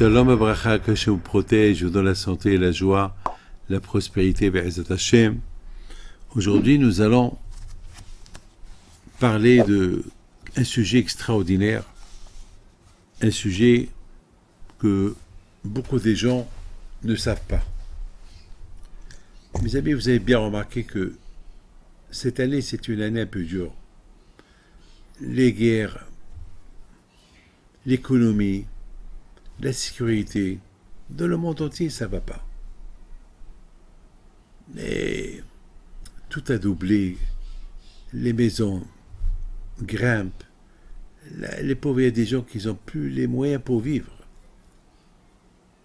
Shalom Abracha, que Hashem vous protège, vous donne la santé, la joie, la prospérité, Be'ezat Hashem. Aujourd'hui, nous allons parler d'un sujet extraordinaire, un sujet que beaucoup de gens ne savent pas. Mes amis, vous avez bien remarqué que cette année, c'est une année un peu dure. Les guerres, l'économie, la sécurité, dans le monde entier, ça ne va pas. Mais tout a doublé, les maisons grimpent, les pauvres, il y a des gens qui n'ont plus les moyens pour vivre.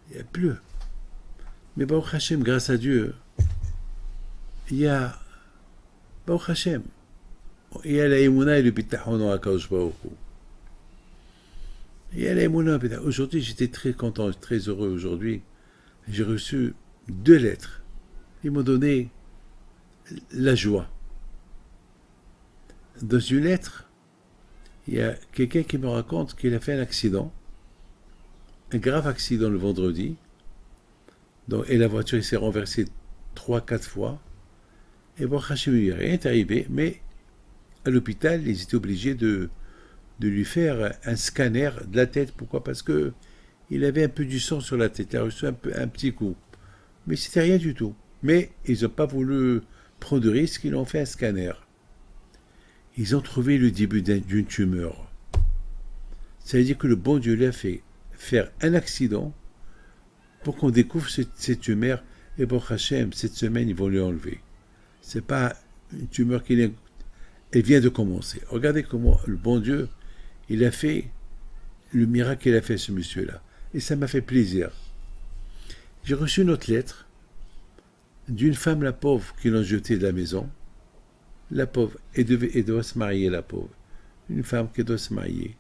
Il n'y a plus. Mais Baruch Hashem, grâce à Dieu, il y a Baruch Hashem, il y a la Emouna et le Bitachon à Kadosh Baruch Hu. Il y a la Emouna. Aujourd'hui, j'étais très content, très heureux aujourd'hui. J'ai reçu 2 lettres. Ils m'ont donné la joie. Dans une lettre, il y a quelqu'un qui me raconte qu'il a fait un accident, un grave accident le vendredi, et la voiture s'est renversée 3-4 fois, et bon, Hachem, il n'y a rien arrivé, mais à l'hôpital, ils étaient obligés de lui faire un scanner de la tête. Pourquoi? Parce que il avait un peu du sang sur la tête, il a reçu un petit coup, mais c'était rien du tout. Mais ils n'ont pas voulu prendre de risque, ils ont fait un scanner. Ils ont trouvé le début d'une tumeur. Ça veut dire que le bon Dieu l'a fait faire un accident pour qu'on découvre cette tumeur. Et bon Hachem, cette semaine, ils vont lui enlever. C'est pas une tumeur elle vient de commencer. Regardez comment le bon Dieu, il a fait le miracle qu'il a fait, ce monsieur-là. Et ça m'a fait plaisir. J'ai reçu une autre lettre d'une femme, la pauvre, qui l'ont jetée de la maison. La pauvre, elle doit se marier, la pauvre. Une femme qui doit se marier.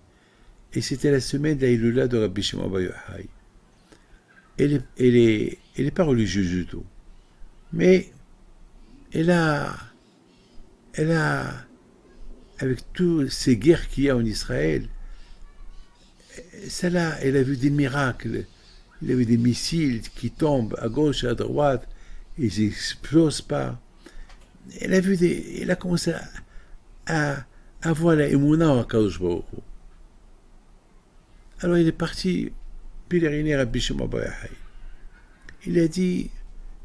Et c'était la semaine d'Aïloula de Rabbi Shimon Bar Yochai. Elle est pas religieuse du tout. Mais elle a, avec toutes ces guerres qu'il y a en Israël, elle a vu des miracles. Elle a vu des missiles qui tombent à gauche, à droite, et ils n'explosent pas. Elle a commencé à avoir la émouna à Kadosh Baruch Hu. Alors il est parti pèleriner à Rabbi Shimon Bar Yochai. Il a dit,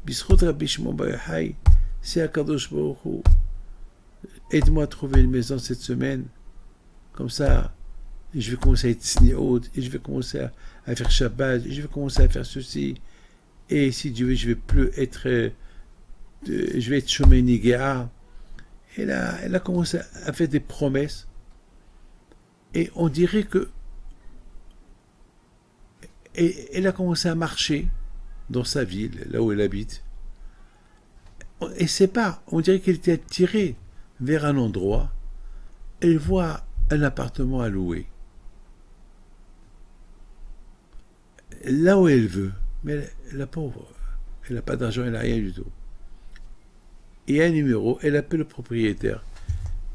Bisrout Rabbi Shimon Bar Yochai, c'est à Kadosh Baruch Hu. Aide-moi à trouver une maison cette semaine. Comme ça, je vais commencer à être sni'oud, et je vais commencer à faire Shabbat, et je vais commencer à faire ceci. Et si Dieu veut, je vais plus être... je vais être Shomei Nigea. Elle a commencé à faire des promesses. Et on dirait que... Et elle a commencé à marcher dans sa ville, là où elle habite. Et c'est pas... On dirait qu'elle était attirée vers un endroit. Elle voit un appartement à louer. Là où elle veut. Mais la pauvre, elle n'a pas d'argent, elle n'a rien du tout. Et un numéro, elle appelle le propriétaire.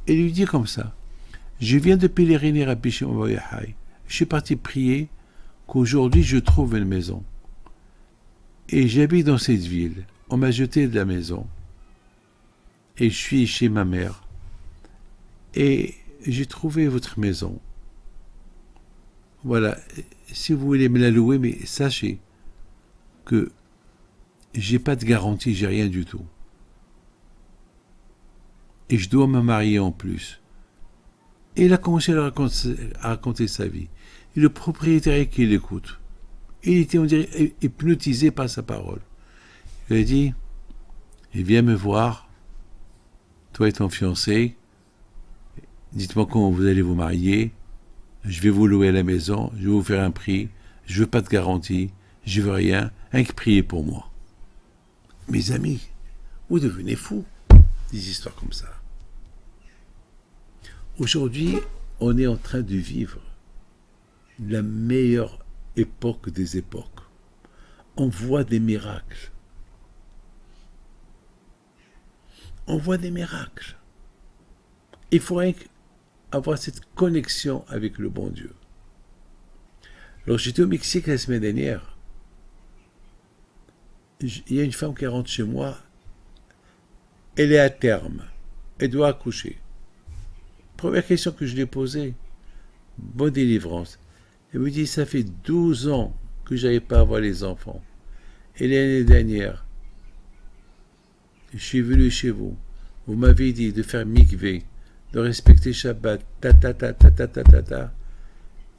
Elle lui dit comme ça, je viens de pèleriner à Rabbi Shimon Bar Yochai. Je suis parti prier qu'aujourd'hui je trouve une maison. Et j'habite dans cette ville. On m'a jeté de la maison. Et je suis chez ma mère. Et j'ai trouvé votre maison. Voilà. Si vous voulez me la louer, mais sachez que j'ai pas de garantie, j'ai rien du tout. Et je dois me marier en plus. Et il a commencé à raconter sa vie. Et le propriétaire qui l'écoute. Il était, on dirait, hypnotisé par sa parole. Il a dit, viens me voir, toi et ton fiancé, dites-moi comment vous allez vous marier, je vais vous louer la maison, je vais vous faire un prix, je veux pas de garantie, je veux rien, rien que prier pour moi. Mes amis, vous devenez fous, des histoires comme ça. Aujourd'hui, on est en train de vivre la meilleure époque des époques. On voit des miracles. On voit des miracles. Il faudrait avoir cette connexion avec le bon Dieu. Alors j'étais au Mexique la semaine dernière. Il y a une femme qui rentre chez moi. Elle est à terme. Elle doit accoucher. Première question que je lui ai posée. Bonne délivrance. Elle me dit, ça fait 12 ans que je n'arrive pas à voir les enfants. Et l'année dernière, je suis venu chez vous. Vous m'avez dit de faire mikvé, de respecter Shabbat, ta.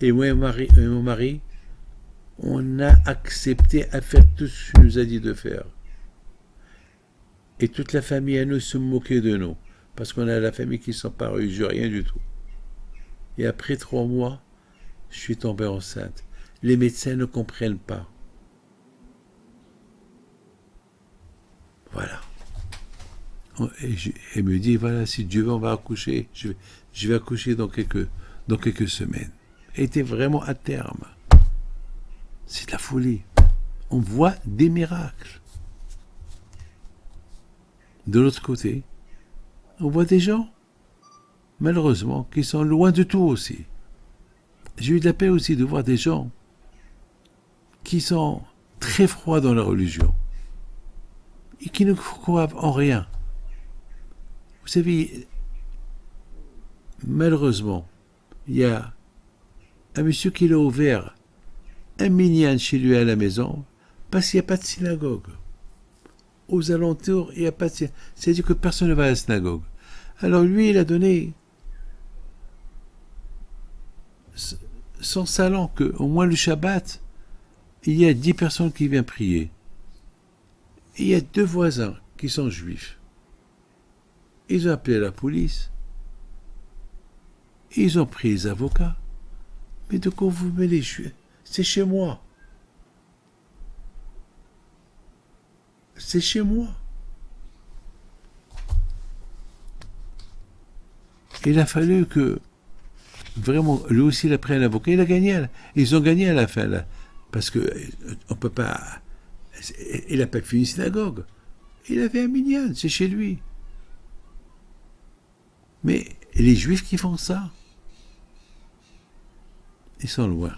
Et moi et mon mari, on a accepté à faire tout ce qu'il nous a dit de faire. Et toute la famille à nous se moquait de nous. Parce qu'on a la famille qui ne sont pas religieux, rien du tout. Et après 3 mois, je suis tombé enceinte. Les médecins ne comprennent pas. Voilà. Et elle me dit, voilà, si Dieu veut, on va accoucher. Je vais accoucher dans quelques semaines. Elle était vraiment à terme. C'est de la folie. On voit des miracles. De l'autre côté, on voit des gens, malheureusement, qui sont loin de tout aussi. J'ai eu de la peine aussi de voir des gens qui sont très froids dans la religion et qui ne croient en rien. Vous savez, malheureusement, il y a un monsieur qui l'a ouvert un minyan chez lui à la maison parce qu'il n'y a pas de synagogue. Aux alentours, il n'y a pas de synagogue. C'est-à-dire que personne ne va à la synagogue. Alors lui, il a donné son salon qu'au moins le Shabbat, il y a 10 personnes qui viennent prier. Et il y a 2 voisins qui sont juifs. Ils ont appelé la police. Ils ont pris les avocats. Mais de quoi vous mettez les juifs? C'est chez moi. C'est chez moi. Il a fallu que, vraiment, lui aussi, il a pris un avocat. Il a gagné. Ils ont gagné à la fin, là. Parce que on peut pas... Il n'a pas fait une synagogue. Il avait un minyan, c'est chez lui. Mais les juifs qui font ça, ils sont loin.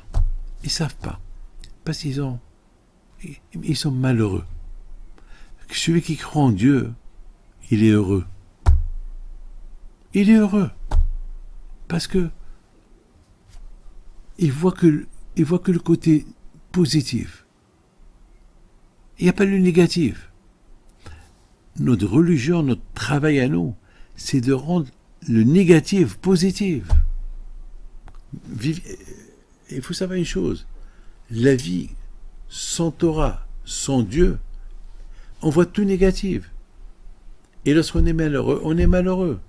Ils ne savent pas. Parce qu'ils sont malheureux. Celui qui croit en Dieu, il est heureux. Il est heureux. Parce que il voit que le côté positif. Il n'y a pas le négatif. Notre religion, notre travail à nous, c'est de rendre le négatif positif. Il faut savoir une chose. La vie sans Torah, sans Dieu, on voit tout négatif. Et lorsqu'on est malheureux, on est malheureux.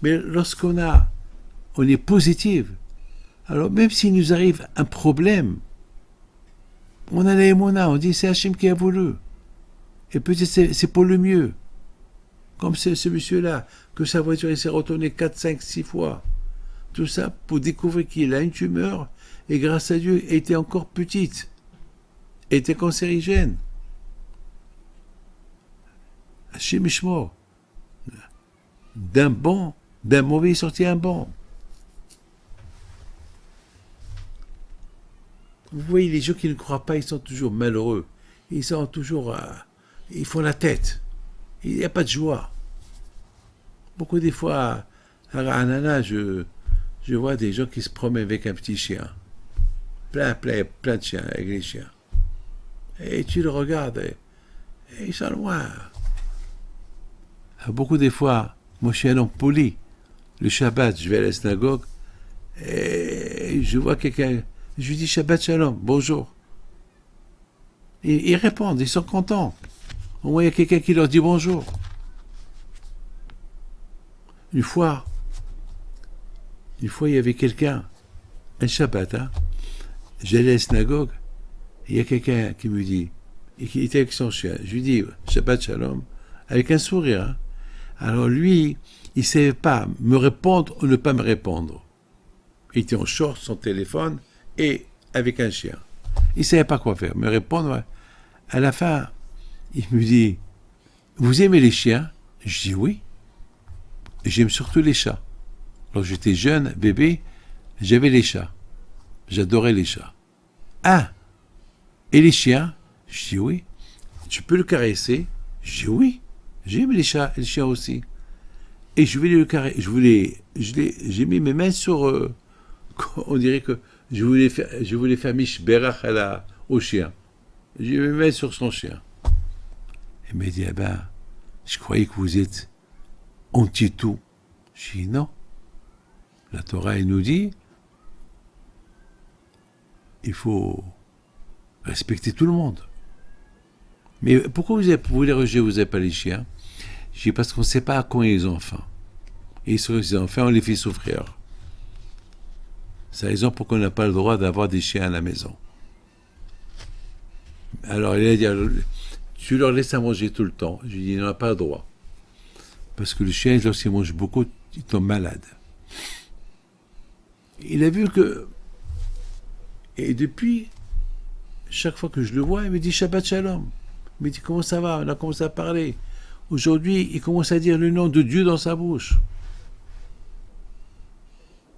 Mais lorsqu'on est positif, alors même s'il nous arrive un problème, on a la émona, on dit c'est Hachem qui a voulu. Et peut-être c'est pour le mieux. Comme ce monsieur-là, que sa voiture s'est retournée 4, 5, 6 fois. Tout ça pour découvrir qu'il a une tumeur et grâce à Dieu, elle était encore petite. Elle était cancérigène. Hachem Ishmor. D'un mauvais, il sortit un bon. Vous voyez, les gens qui ne croient pas, ils sont toujours malheureux. Ils sont toujours... ils font la tête. Il n'y a pas de joie. Beaucoup des fois, à Ranana, je vois des gens qui se promènent avec un petit chien. Plein de chiens, avec les chiens. Et tu le regardes, et ils sont loin. Beaucoup des fois, moi je suis un homme poli. Le Shabbat, je vais à la synagogue, et je vois quelqu'un... Je lui dis Shabbat Shalom, bonjour. Et ils répondent, ils sont contents. Au moins, il y a quelqu'un qui leur dit bonjour. Une fois, il y avait quelqu'un, un Shabbat, j'allais à la synagogue, et il y a quelqu'un qui me dit, et qui était avec son chien. Je lui dis Shabbat Shalom, avec un sourire. Alors lui, il ne savait pas me répondre ou ne pas me répondre. Il était en short, son téléphone, et avec un chien. Il ne savait pas quoi faire, me répondre. Ouais. À la fin, il me dit, vous aimez les chiens? Je dis oui. J'aime surtout les chats. Lorsque j'étais jeune, bébé, j'avais les chats. J'adorais les chats. Ah, et les chiens? Je dis oui. Tu peux le caresser? Je dis oui. J'aime les chats et les chiens aussi. Et je voulais le caresser. J'ai mis mes mains sur. On dirait que je voulais faire Mishberach au chien. J'ai mis mes mains sur son chien. Il m'a dit, ah ben, je croyais que vous êtes anti-tout. Je dis non. La Torah, elle nous dit, il faut respecter tout le monde. Mais pourquoi vous les rejetez, vous n'avez pas les chiens? Je dis parce qu'on ne sait pas à quand ils ont faim. Et sur les enfants, on les fait souffrir. C'est la raison pour qu'on n'a pas le droit d'avoir des chiens à la maison. Alors il a dit, tu leur laisses à manger tout le temps. Je lui dis, il n'en a pas le droit. Parce que le chien, lorsqu'il mange beaucoup, il tombe malade. Il a vu que... Et depuis, chaque fois que je le vois, il me dit Shabbat Shalom. Il me dit comment ça va? On a commencé à parler. Aujourd'hui, il commence à dire le nom de Dieu dans sa bouche.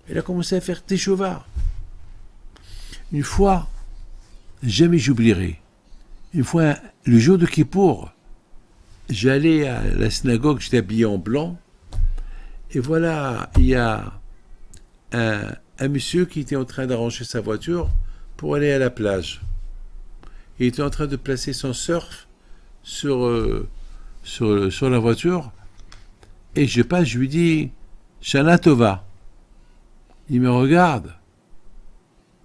Il a commencé à faire Teshuvah. Une fois, jamais j'oublierai. Une fois, le jour de Kippour, j'allais à la synagogue, j'étais habillé en blanc. Et voilà, il y a un monsieur qui était en train d'arranger sa voiture pour aller à la plage. Il était en train de placer son surf sur la voiture. Et je passe, je lui dis Shana Tova. Il me regarde.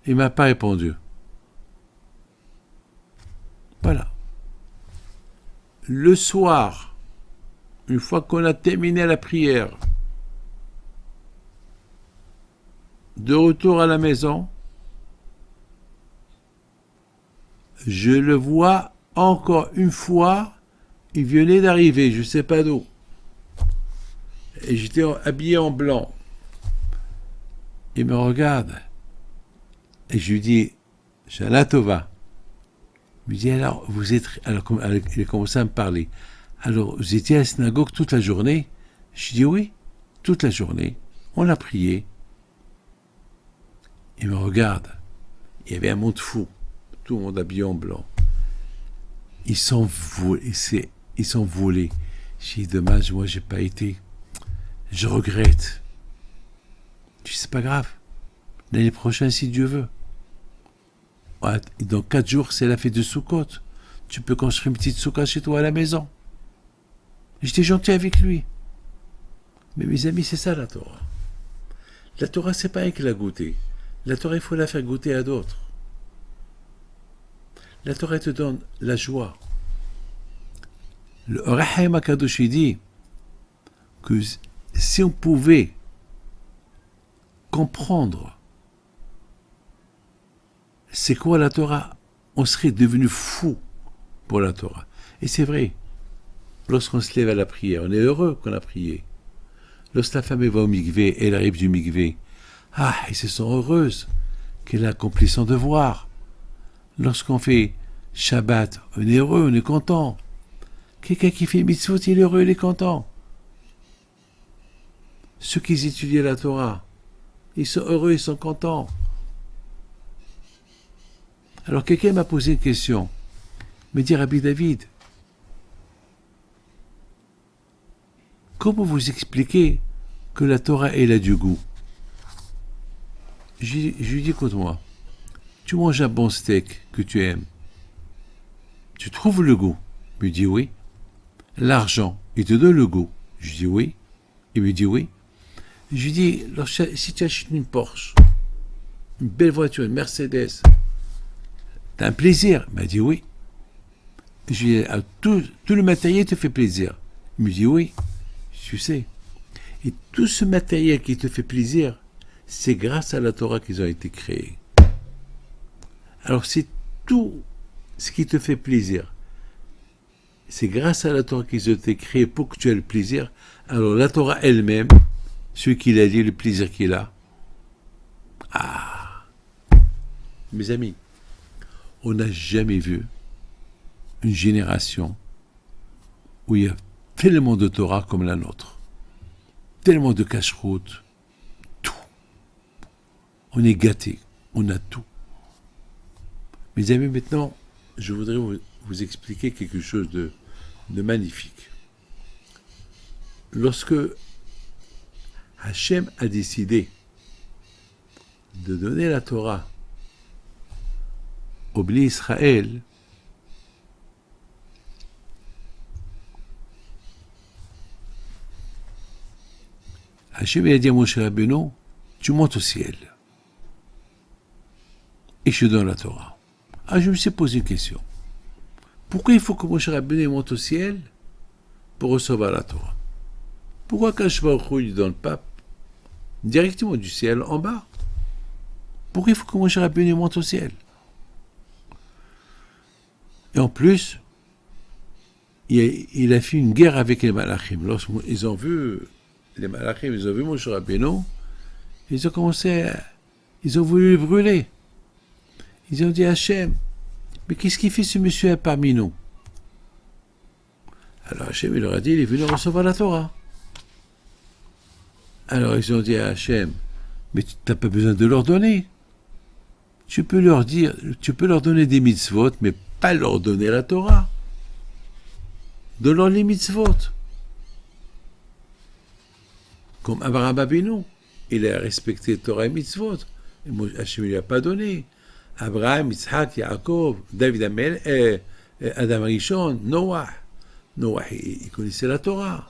Il ne m'a pas répondu. Voilà. Le soir, une fois qu'on a terminé la prière, de retour à la maison, je le vois encore une fois, il venait d'arriver, je ne sais pas d'où. Et j'étais habillé en blanc. Il me regarde. Et je lui dis, Shana Tova. Il me dit, alors, vous êtes... Alors, il a commencé à me parler. Alors, vous étiez à la synagogue toute la journée? Je dis, oui, toute la journée. On a prié. Il me regarde. Il y avait un monde fou. Tout le monde habillé en blanc. Ils sont volés. J'ai dit, dommage, moi, j'ai pas été. Je regrette. Je dis, c'est pas grave. L'année prochaine, si Dieu veut. Ouais, dans 4 jours, c'est la fête de Sukkot. Tu peux construire une petite soukha chez toi à la maison. J'étais gentil avec lui. Mais mes amis, c'est ça la Torah. La Torah, c'est pas un qu'il a goûté. La Torah, il faut la faire goûter à d'autres. La Torah te donne la joie. Le Rahaim HaKadosh dit que si on pouvait comprendre c'est quoi la Torah, on serait devenu fou pour la Torah. Et c'est vrai. Lorsqu'on se lève à la prière, on est heureux qu'on a prié. Lorsque la femme va au mikvé, elle arrive du mikvé. Ah, elles se sont heureuses qu'elle a accompli son devoir. Lorsqu'on fait Shabbat, on est heureux, on est content. Quelqu'un qui fait mitzvot, il est heureux, il est content. Ceux qui étudient la Torah, ils sont heureux, ils sont contents. Alors quelqu'un m'a posé une question. Il m'a dit, Rabbi David, comment vous expliquez que la Torah, elle a du goût? Je lui dis, écoute-moi, tu manges un bon steak que tu aimes. Tu trouves le goût? Il me dit oui. L'argent, il te donne le goût? Je dis oui. Il me dit oui. Je lui dis, si tu achètes une Porsche, une belle voiture, une Mercedes, t'as un plaisir? Il m'a dit oui. Je lui dis, tout le matériel te fait plaisir? Il me dit oui. Tu sais. Et tout ce matériel qui te fait plaisir, c'est grâce à la Torah qu'ils ont été créés. Alors c'est tout ce qui te fait plaisir. C'est grâce à la Torah qu'ils ont été créés pour que tu aies le plaisir. Alors la Torah elle-même, celui qui l'a dit, le plaisir qu'il a. Ah, mes amis, on n'a jamais vu une génération où il y a tellement de Torah comme la nôtre. Tellement de cache-route. Tout. On est gâtés. On a tout. Mes amis, maintenant, je voudrais vous expliquer quelque chose de magnifique. Lorsque Hachem a décidé de donner la Torah au Bnei Israël, Hachem a dit à Moshe Rabbeinu, tu montes au ciel et je te donne la Torah. Ah, je me suis posé une question. Pourquoi il faut que Moshe Rabbeinu monte au ciel pour recevoir la Torah? Pourquoi Kadosh Baruch Hu lui donne pas directement du ciel en bas? Pourquoi il faut que Moshe Rabbeinu monte au ciel? Et en plus, il a fait une guerre avec les Malachim. Lorsqu'ils ont vu les Malachim, ils ont vu Moshe Rabbeinu, ils ont voulu le brûler. Ils ont dit à Hachem, mais qu'est-ce qu'il fait ce monsieur parmi nous? Alors Hachem, il leur a dit, il est venu recevoir la Torah. Alors ils ont dit à Hachem, mais tu n'as pas besoin de leur donner. Tu peux leur donner des mitzvot, mais pas leur donner la Torah. Donne-leur les mitzvot. Comme Abraham Avinu, il a respecté Torah et mitzvot. Et Hachem ne lui a pas donné. Abraham, Yitzhak, Yaakov, David Amel, Adam Rishon, Noah. Noah, il connaissait la Torah.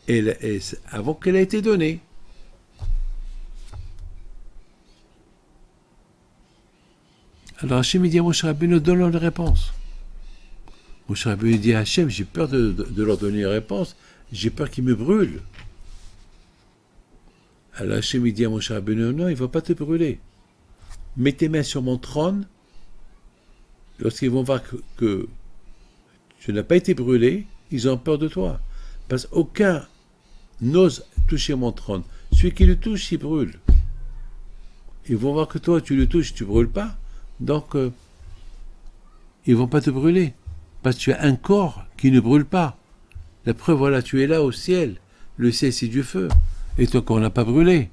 Et avant qu'elle ait été donnée. Alors Hachem dit à Moshe Rabbeinu, donne-leur une réponse. Moshe Rabbeinu dit à Hachem, j'ai peur de leur donner une réponse, j'ai peur qu'ils me brûlent. Alors Hachem dit à Moshe Rabbeinu, non, il ne va pas te brûler. Mets tes mains sur mon trône. Lorsqu'ils vont voir que tu n'as pas été brûlé, ils ont peur de toi. Parce qu'aucun n'ose toucher mon trône. Celui qui le touche, il brûle. Ils vont voir que toi, tu le touches, tu ne brûles pas. Donc, ils ne vont pas te brûler. Parce que tu as un corps qui ne brûle pas. La preuve, voilà, tu es là au ciel. Le ciel, c'est du feu. Et ton corps n'a pas brûlé.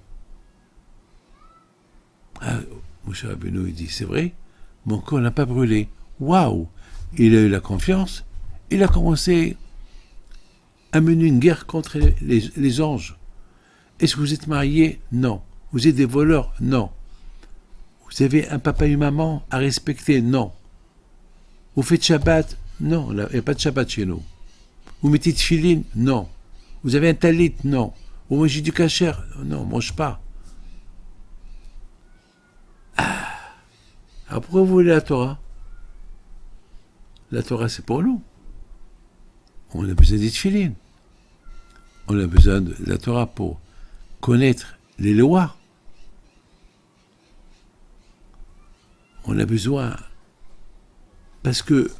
Ah, Moshe Rabbeinu, il dit, c'est vrai, mon corps n'a pas brûlé. Waouh! Il a eu la confiance. Il a commencé à mener une guerre contre les anges. Est-ce que vous êtes mariés? Non. Vous êtes des voleurs? Non. Vous avez un papa et une maman à respecter? Non. Vous faites Shabbat? Non, il n'y a pas de Shabbat chez nous. Vous mettez de tefilin? Non. Vous avez un talit? Non. Vous mangez du kasher? Non, on ne mange pas. Alors pourquoi vous voulez la Torah? La Torah, c'est pour nous. On a besoin des tefilin. On a besoin de la Torah pour connaître les lois. On a besoin, parce que,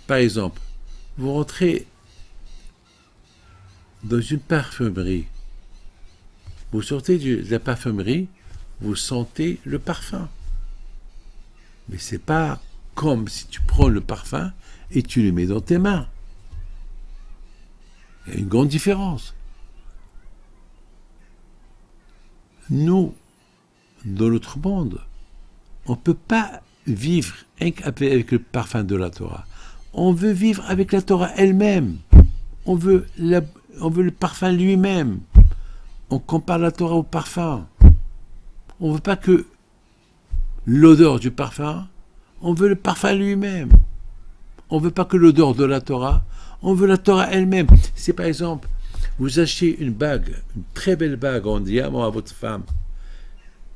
par exemple, vous rentrez dans une parfumerie, vous sortez de la parfumerie, vous sentez le parfum. Mais c'est pas comme si tu prends le parfum et tu le mets dans tes mains. Il y a une grande différence. Nous, dans notre monde, on ne peut pas vivre avec le parfum de la Torah. On veut vivre avec la Torah elle-même. On veut le parfum lui-même. On compare la Torah au parfum. On ne veut pas que l'odeur du parfum, on veut le parfum lui-même. On ne veut pas que l'odeur de la Torah, on veut la Torah elle-même. Si par exemple, vous achetez une bague, une très belle bague en diamant à votre femme,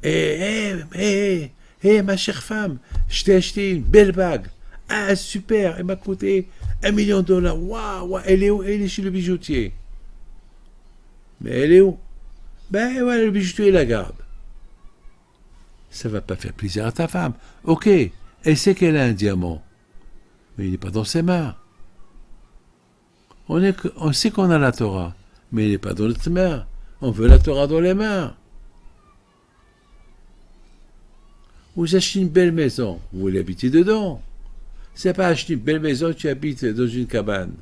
ma chère femme, je t'ai acheté une belle bague. Ah, super, elle m'a coûté $1 million. Waouh, elle est où? Elle est chez le bijoutier. Mais elle est où? Ben voilà, le bijoutier la garde. Ça ne va pas faire plaisir à ta femme. Ok, elle sait qu'elle a un diamant, mais il n'est pas dans ses mains. On sait qu'on a la Torah, mais il n'est pas dans notre main. On veut la Torah dans les mains. Vous achetez une belle maison, vous voulez habiter dedans. C'est pas acheter une belle maison, tu habites dans une cabane.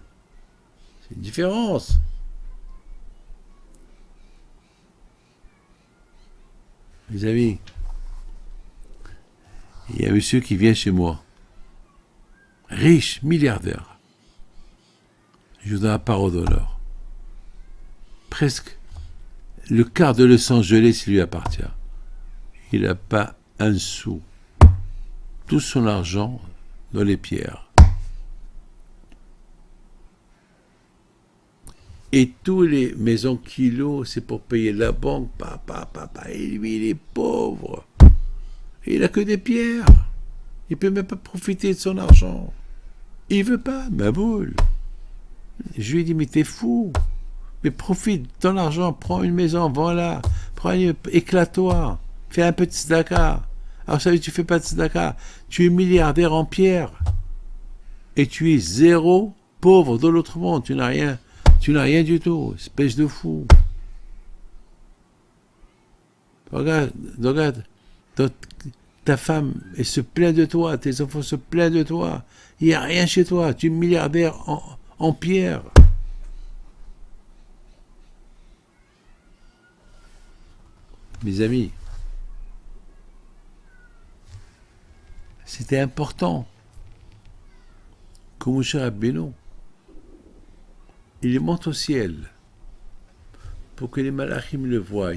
C'est une différence. Mes amis, y a un monsieur qui vient chez moi, riche, milliardaire. Je vous donne la parole d'honneur. Presque le quart de Los Angeles lui appartient. Il n'a pas un sou. Tout son argent dans les pierres. Et tous les maisons kilos, c'est pour payer la banque. Et lui, il est pauvre. Il n'a que des pierres. Il ne peut même pas profiter de son argent. Il veut pas, ma boule. Je lui ai dit, mais t'es fou. Mais profite de ton argent, prends une maison, vends-la. Éclate-toi. Fais un peu de tzedaka. Alors ça veut dire que tu fais pas de tzedaka. Tu es milliardaire en pierres. Et tu es zéro pauvre dans l'autre monde. Tu n'as rien. Tu n'as rien du tout. Espèce de fou. Regarde. Ta femme, elle se plaint de toi. Tes enfants se plaignent de toi. Il n'y a rien chez toi. Tu es milliardaire en pierre. Mes amis, c'était important que Moshe Rabbeinu, il monte au ciel pour que les malachim le voient,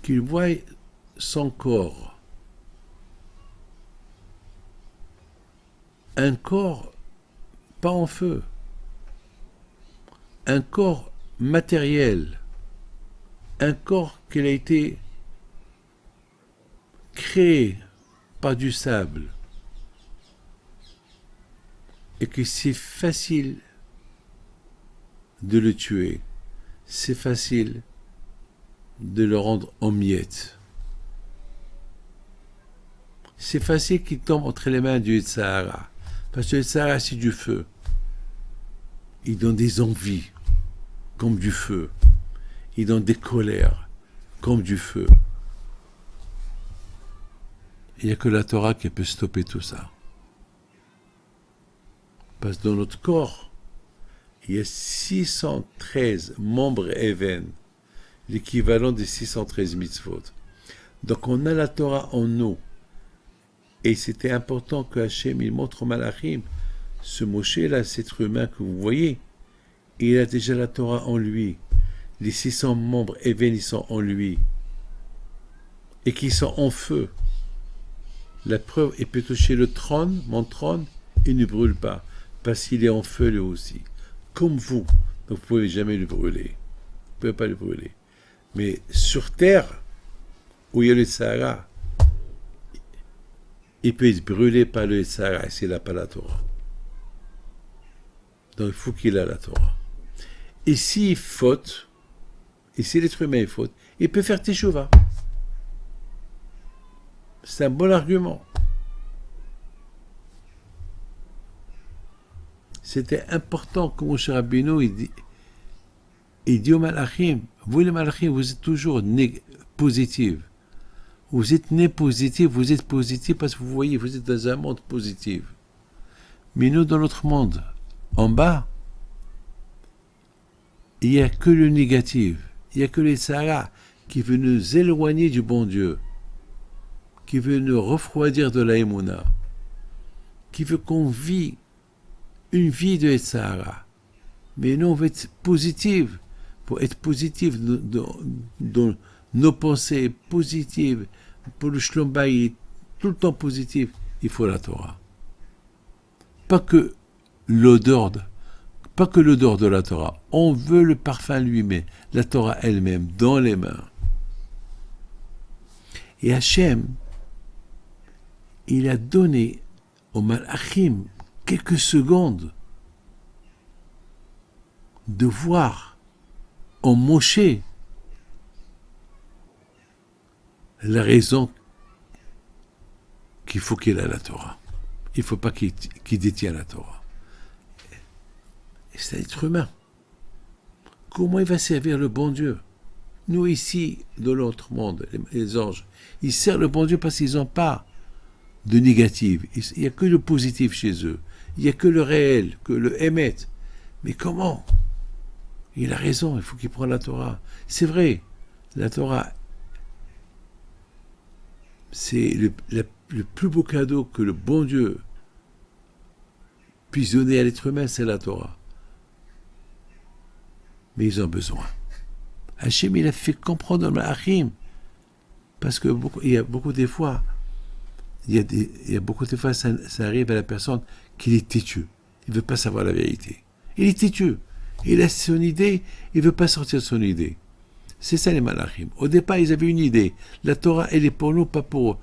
qu'ils voient son corps. Un corps pas en feu, un corps matériel, un corps qui a été créé par du sable et que c'est facile de le tuer, c'est facile de le rendre en miettes. C'est facile qu'il tombe entre les mains du Sahara. Parce que le Sahara, c'est du feu. Il donne des envies, comme du feu. Il donne des colères, comme du feu. Il n'y a que la Torah qui peut stopper tout ça. Parce que dans notre corps, il y a 613 membres Even, l'équivalent des 613 mitzvot. Donc on a la Torah en nous. Et c'était important que Hachem il montre au Malachim, ce Moshe-là, cet être humain que vous voyez, il a déjà la Torah en lui. Les 600 membres Even, ils sont en lui. Et qui sont en feu. La preuve, il peut toucher le trône, mon trône, il ne brûle pas. Parce qu'il est en feu lui aussi. Comme vous. Donc vous ne pouvez jamais le brûler. Vous ne pouvez pas le brûler. Mais sur terre, où il y a le Sahara, il peut être brûlé par le Sahara s'il n'a pas la Torah. Donc il faut qu'il ait la Torah. Et s'il faute, et si l'être humain est faute, il peut faire teshuva. C'est un bon argument. C'était important que Moshe Rabbeinu il dit aux Malachim, vous les Malachim, vous êtes toujours positifs. Vous êtes nés positifs, vous êtes positifs parce que vous voyez, vous êtes dans un monde positif. Mais nous, dans notre monde, en bas, il n'y a que le négatif. Il n'y a que les Sahara qui veut nous éloigner du bon Dieu, qui veut nous refroidir de la Emouna, qui veut qu'on vit une vie de Sahara. Mais nous, on veut être positifs. Pour être positif dans nos pensées positives, pour le Shlom Bayit, tout le temps positif, il faut la Torah. Pas que l'odeur de la Torah. On veut le parfum lui-même, la Torah elle-même, dans les mains. Et Hachem, il a donné au Malachim quelques secondes de voir en Moshe la raison qu'il faut qu'il ait la Torah. Il ne faut pas qu'il détienne la Torah. Et c'est un être humain. Comment il va servir le bon Dieu? Nous ici, dans l'autre monde, les anges, ils servent le bon Dieu parce qu'ils n'ont pas de négatif. Il n'y a que le positif chez eux. Il n'y a que le réel, que le émet. Mais comment? Il a raison, il faut qu'il prenne la Torah. C'est vrai, la Torah, C'est le plus beau cadeau que le bon Dieu puisse donner à l'être humain, c'est la Torah. Mais ils ont besoin. Hachem, il a fait comprendre dans le Malachim, parce que il y a beaucoup des fois, ça arrive à la personne qu'il est têtu. Il ne veut pas savoir la vérité. Il est têtu. Il a son idée, il ne veut pas sortir de son idée. C'est ça les Malachim. Au départ, ils avaient une idée. La Torah, elle est pour nous, pas pour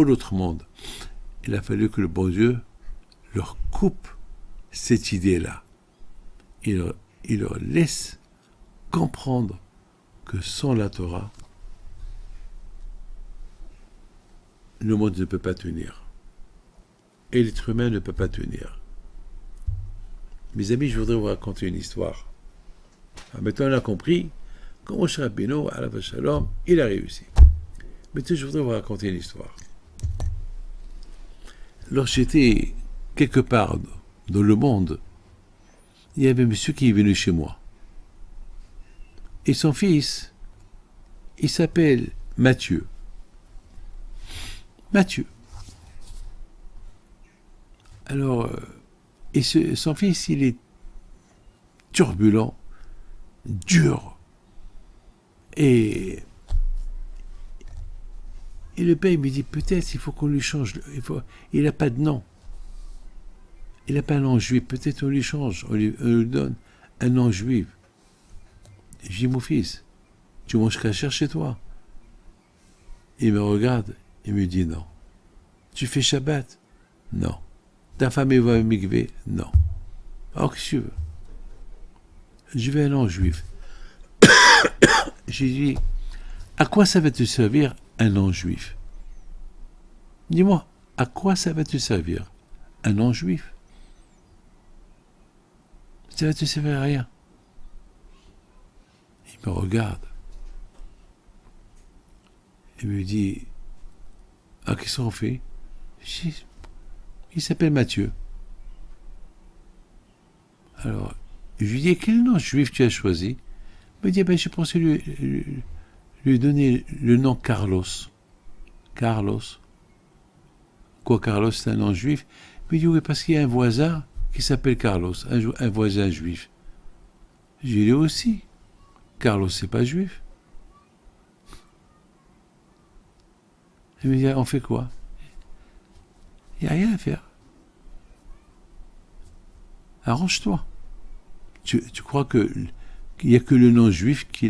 l'autre monde. Il a fallu que le bon Dieu leur coupe cette idée-là. Il leur laisse comprendre que sans la Torah, le monde ne peut pas tenir. Et l'être humain ne peut pas tenir. Mes amis, je voudrais vous raconter une histoire. Alors, maintenant, on a compris comment Moshe Rabbeinu, alav shalom, il a réussi. Maintenant, je voudrais vous raconter une histoire. Lorsque j'étais quelque part dans le monde, il y avait un monsieur qui est venu chez moi. Et son fils, il s'appelle Mathieu. Mathieu. Alors, son fils, il est turbulent, dur. Et le père, il me dit, peut-être il faut qu'on lui change. Il n'a pas de nom. Il n'a pas un nom juif. Peut-être on lui change. On lui donne un nom juif. Je dis, mon fils, tu manges kasher chez toi? Il me regarde et me dit, non. Tu fais Shabbat? Non. Ta femme va au mikvé? Non. Alors, qu'est-ce que tu veux? Je veux un nom juif. J'ai dit, à quoi ça va te servir un nom juif? Dis-moi, à quoi ça va te servir un nom juif? Ça va te servir à rien. Il me regarde. Il me dit, ah, qu'est-ce qu'on fait? Il s'appelle Mathieu. Alors, je lui dis, quel nom juif tu as choisi? Il me dit, ben, j'ai pensé lui donner le nom Carlos. Carlos. Quoi, Carlos, c'est un nom juif? Il me dit, oui, parce qu'il y a un voisin qui s'appelle Carlos, un voisin juif. J'ai dit aussi. Carlos, c'est pas juif. Il me dit, on fait quoi? Il n'y a rien à faire. Arrange-toi. Tu crois qu'il n'y a que le nom juif qui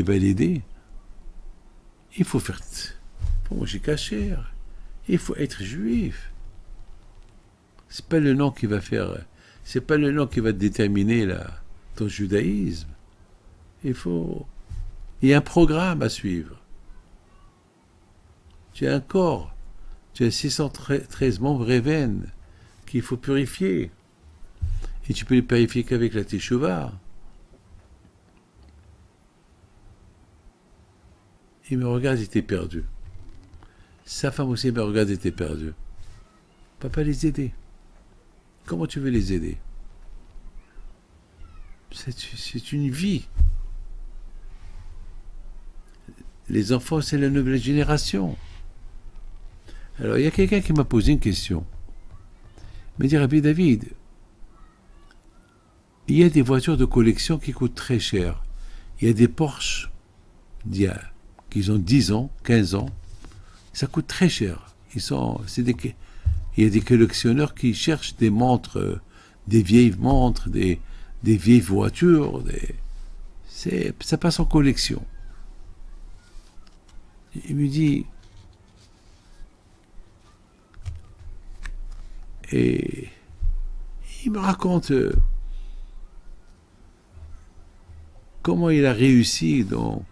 va l'aider? Il faut faire... Pour manger kasher. Il faut être juif. C'est pas le nom qui va faire... C'est pas le nom qui va déterminer ton judaïsme. Il y a un programme à suivre. Tu as un corps. Tu as 613 membres et veines qu'il faut purifier. Et tu peux les purifier qu'avec la teshuva. Il me regarde, il était perdu. Sa femme aussi me regarde, il était perdu. Papa, les aider. Comment tu veux les aider? C'est une vie. Les enfants, c'est la nouvelle génération. Alors, il y a quelqu'un qui m'a posé une question. Il m'a dit, Rabbi David, il y a des voitures de collection qui coûtent très cher. Il y a des Porsche qui ont 10 ans, 15 ans. Ça coûte très cher. Il y a des collectionneurs qui cherchent des montres, des vieilles montres, des vieilles voitures. Ça passe en collection. Il me dit... Et il me raconte comment il a réussi dans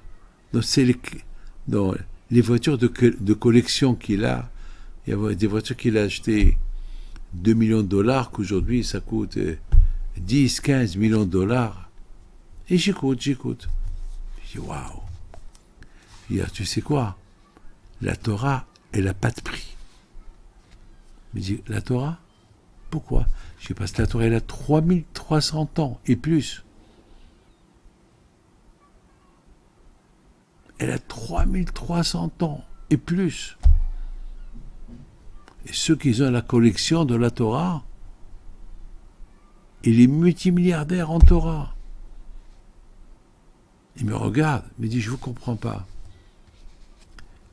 les voitures de collection qu'il a. Il y a des voitures qu'il a achetées 2 millions de dollars, qu'aujourd'hui ça coûte 10, 15 millions de dollars. Et j'écoute. Je dis, waouh. Tu sais quoi? La Torah, elle n'a pas de prix. Il me dit, la Torah? Pourquoi? Je dis, parce que la Torah, elle a 3300 ans et plus. Elle a 3300 ans et plus. Et ceux qui ont la collection de la Torah, il est multimilliardaire en Torah. Il me regarde, il me dit, je ne vous comprends pas.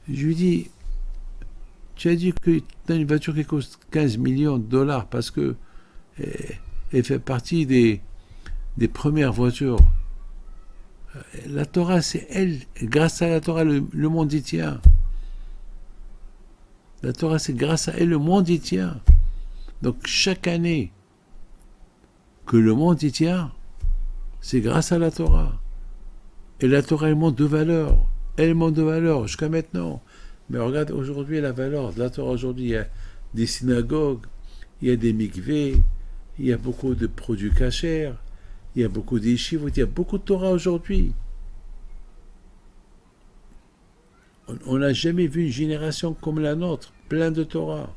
Je lui dis, tu as dit que tu as une voiture qui coûte 15 millions de dollars parce que elle fait partie des premières voitures. La Torah, c'est elle. Grâce à la Torah, le monde y tient. La Torah, c'est grâce à elle, le monde y tient. Donc, chaque année que le monde y tient, c'est grâce à la Torah. Et la Torah, elle monte de valeur. Elle monte de valeur jusqu'à maintenant. Mais regarde aujourd'hui la valeur de la Torah. Aujourd'hui, il y a des synagogues, il y a des mikvés, il y a beaucoup de produits cachers, il y a beaucoup d'yeshivot, il y a beaucoup de Torah aujourd'hui. On n'a jamais vu une génération comme la nôtre, plein de Torah.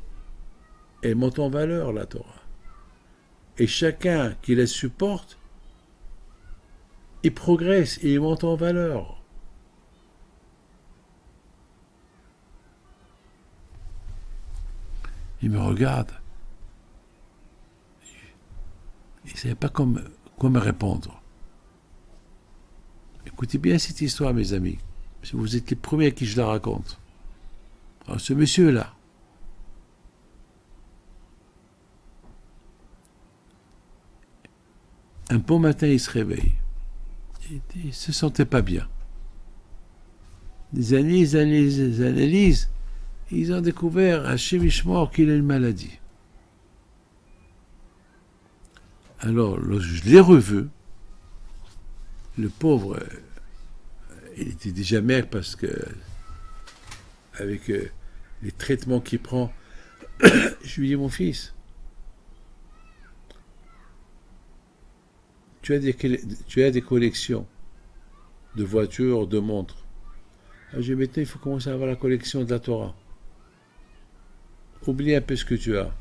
Elle monte en valeur, la Torah. Et chacun qui la supporte, il progresse et il monte en valeur. Il me regarde. Il ne savait pas quoi me répondre. Écoutez bien cette histoire, mes amis. Parce que vous êtes les premiers à qui je la raconte. Alors, ce monsieur-là, un bon matin, il se réveille. Il ne se sentait pas bien. Des analyses, ils ont découvert à Chevich-Mort qu'il a une maladie. Alors, je l'ai revu. Le pauvre, il était déjà maigre parce que, avec les traitements qu'il prend, je lui dis, mon fils, tu as des collections de voitures, de montres. Alors, je dis, maintenant, il faut commencer à avoir la collection de la Torah. Oublie un peu ce que tu as.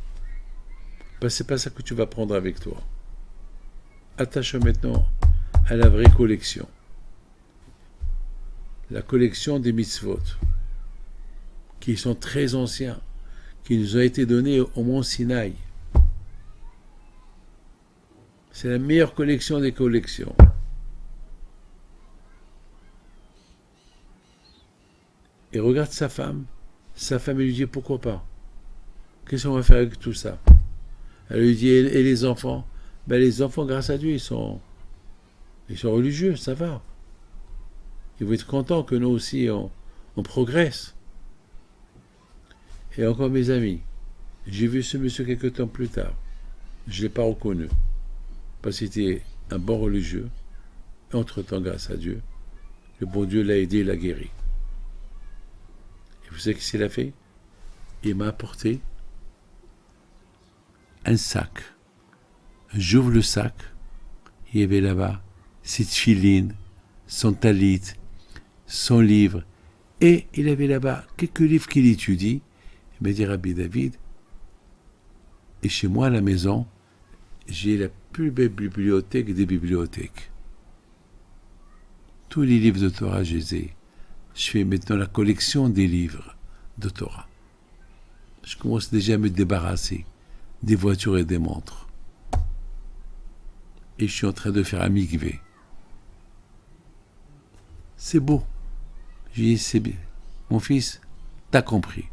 Parce que c'est pas ça que tu vas prendre avec toi. Attache maintenant à la vraie collection. La collection des mitzvot, qui sont très anciens, qui nous ont été donnés au mont Sinaï. C'est la meilleure collection des collections. Et regarde sa femme. Sa femme lui dit, pourquoi pas? Qu'est-ce qu'on va faire avec tout ça? Elle lui dit, et les enfants? Ben, les enfants, grâce à Dieu, ils sont religieux, ça va. Ils vont être contents que nous aussi, on progresse. Et encore, mes amis, j'ai vu ce monsieur quelques temps plus tard. Je ne l'ai pas reconnu. Parce qu'il était un bon religieux. Et entre-temps, grâce à Dieu, le bon Dieu l'a aidé, l'a guéri. Et vous savez ce qu'il a fait? Il m'a apporté un sac. J'ouvre le sac, il y avait là-bas ses tefilines, son talit, son livre, et il avait là-bas quelques livres qu'il étudie. Il m'a dit, Rabbi David, et chez moi à la maison, j'ai la plus belle bibliothèque des bibliothèques. Tous les livres de Torah, je les ai. Je fais maintenant la collection des livres de Torah. Je commence déjà à me débarrasser des voitures et des montres. Et je suis en train de faire un mikvé. C'est beau. J'ai dit, c'est bien. Mon fils, t'as compris.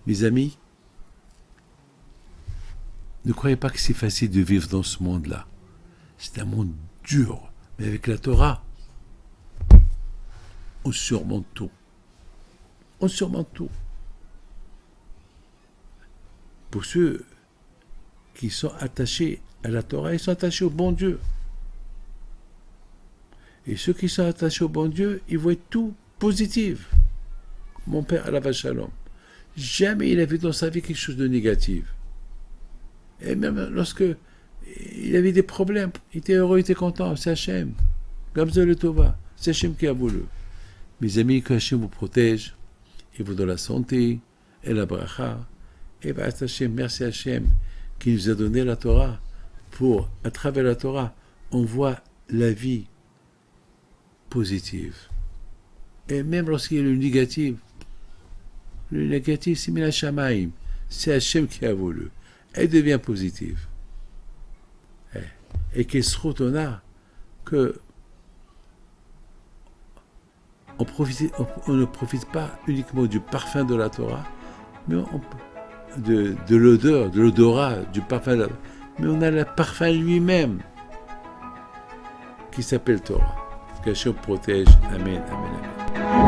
Mes amis, ne croyez pas que c'est facile de vivre dans ce monde-là. C'est un monde dur. Mais avec la Torah, on surmonte tout. On surmonte tout. Pour ceux qui sont attachés à la Torah, ils sont attachés au bon Dieu. Et ceux qui sont attachés au bon Dieu, ils voient tout positif. Mon père, Alav Shalom, jamais il a vu dans sa vie quelque chose de négatif. Et même lorsque il avait des problèmes, il était heureux, il était content, c'est Hachem. Gamze le Tova, c'est Hachem qui a voulu. Mes amis, que Hachem vous protège, et vous donne la santé, et la bracha, et bien Hachem, merci Hachem, qui nous a donné la Torah, pour, à travers la Torah, on voit la vie positive. Et même lorsqu'il y a le négatif, c'est Mina Shamaim, c'est Hachem qui a voulu. Elle devient positive. Et qu'elle se retourna que on ne profite pas uniquement du parfum de la Torah, mais de l'odeur, de l'odorat, du parfum de la Torah, mais on a le parfum lui-même qui s'appelle Torah. Qu'Hachem protège. Amen, amen, amen.